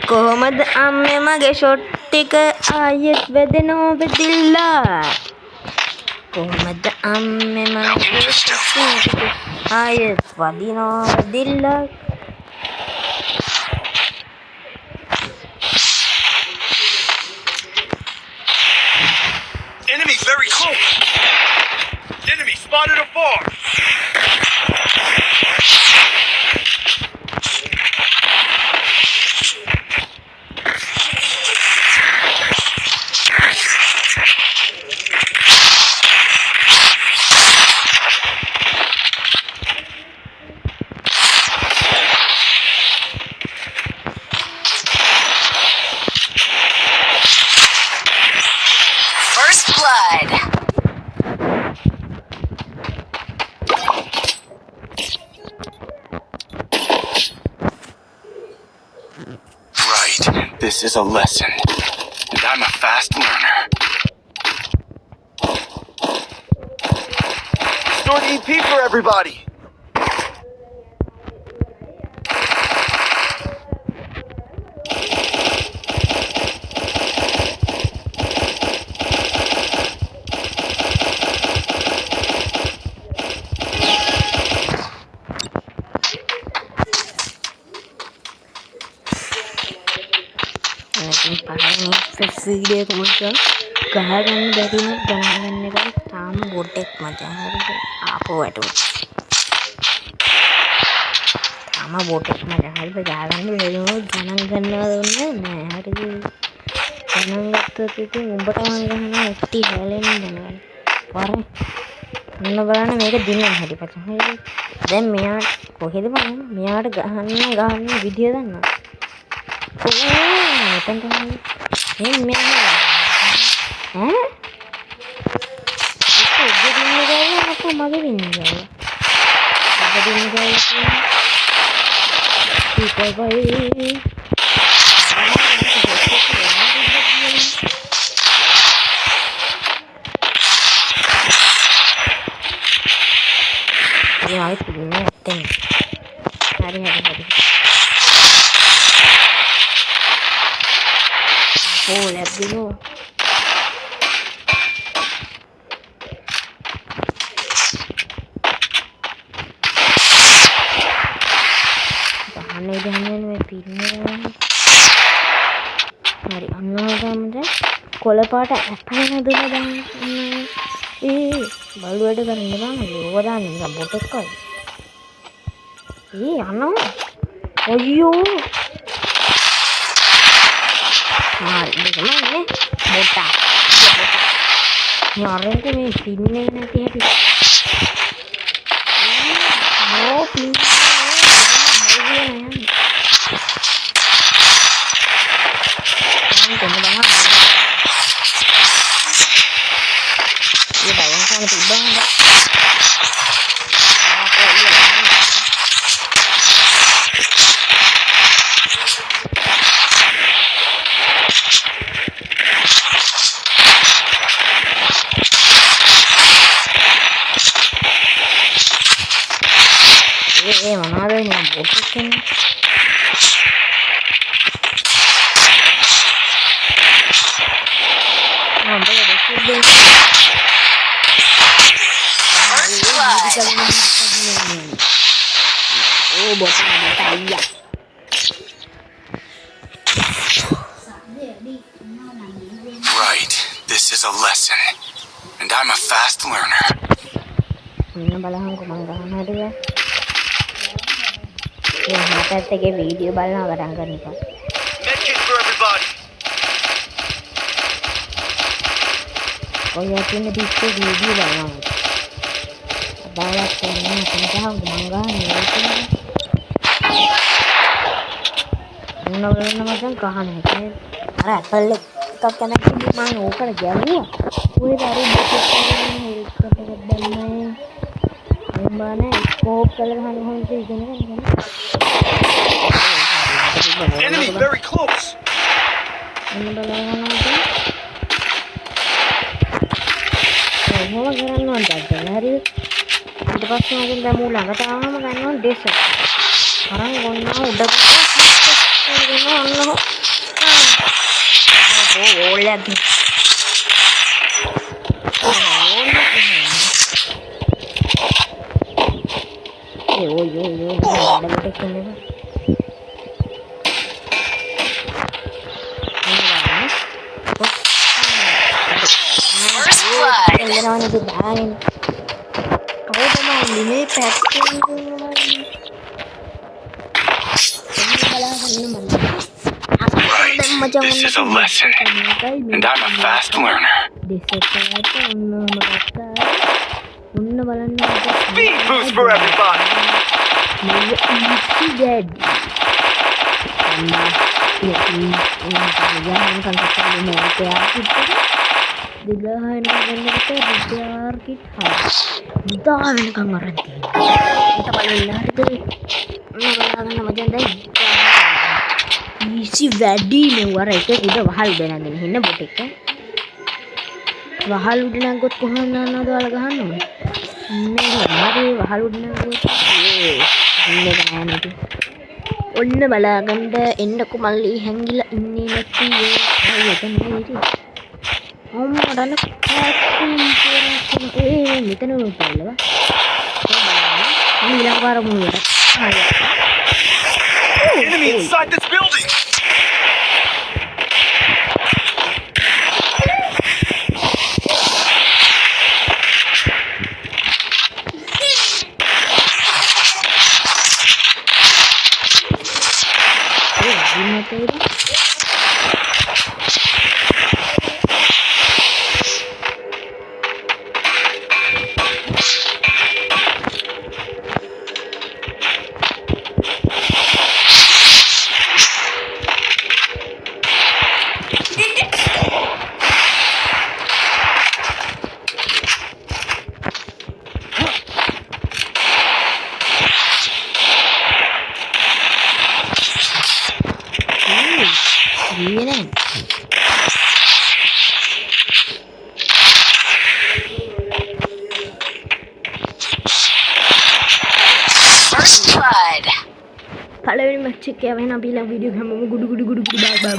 කොහොමද අම්මේ මගේ ෂොට් එක ආයෙත් වැදෙනව බෙදිලා කොහොමද අම්මේ මගේ ෂොට් එක ආයෙත් වදිනව බෙදිලා Enemy very close. Enemy spotted afar. First blood. Right. This is a lesson. And I'm a fast learner. Stored EP for everybody. video එක මචං ගහගන්න බැරි නම් ගණන් ගන්න එකයි තාම බොටෙක් මචං හරිද ආපහු වැටුණා තාම බොටෙක් මචං හරිද ගහගන්න බැරි වුණොත් ගණන් ගන්නවා දුන්නේ නෑ හරිද ගණන් ගත්තොත් ඉතින් උඹට මං ගහනවා ඇටි හැලෙන්න යනවා වරේ මොන බලන්න මේක දිනන හැටි මචං හරිද දැන් මෙයා කොහෙද බලන්න මෙයාට ගහන්න විදිය දන්නවා මෙතන තමයි මේ ඈ ඒක දෙන්න ගාලා අපෝ මගේ වෙන්නේ ගාලා මගේ දෙන්න ගාලා ඒක බයි යායි පුදුනේ නැත්තේ හරි oh lab dulu bahan මේ පින්නේ හරි අන්නවගමද කොළ පාට ඇපල් හදලා දාන්න ඒ බලුවට ගන්න බෑ ඕව දාන්න නිකන් බොටෙක් වගේ අනෝ අයියෝ hari ini botak nyari tuh nih sini nanti hari oh please jangan banget ya bayang kan lebih banget mana ada yang botak kan boleh deh oh botak iya Right. This is a lesson. And I'm a fast learner. ini balahan kumanggahan ada ya මටත් video බලනවා පටන් ගන්නකෝ Medkit for everybody. ඔය යටින් දිස්සේ video බලනවා බලලා තමයි කනගහව මං ගහන්නේ මොනවද මචං කහන්නේ අර ඇපල් එකක් කනක් මම ඕකට ගැලුවා ඔය දරු දෙකක් බලන්නේ මම ස්කෝප් කරලා ගහන්න හොඳ ඉගෙන ගන්න Enemy very close. ini balongan aja. Mau kerana ada hari. Di depan mungkin dah mula. Kata orang makan desa. Orang guna udah. lagi. First blood. Right. This is a lesson. And I'm a fast learner. Speed boost for everybody. isi වැඩි මෙවර එක උඩ වහල් දෙනගෙන ඉන්න bot එක වහල් උඩ නැග්ගොත් කොහොමද යනවද ඔයාලා ගහන්න ඕනේ මේ හරි වහල් උඩ නැග්ගොත් ඉන්නේ නැහැ නේද ඔන්න බලාගන්න එන්නකො මල්ලි හැංගිලා ඉන්නේ නැති ඒ එතන නේද අම්මඩන මෙතන උඩලා ඊළඟ පාර මුලට Enemy inside this building. First blood. පළවෙනි මැච් එක යවෙන අපි ඊළඟ වීඩියෝ එක හැමෝම ගුඩු බයි බයි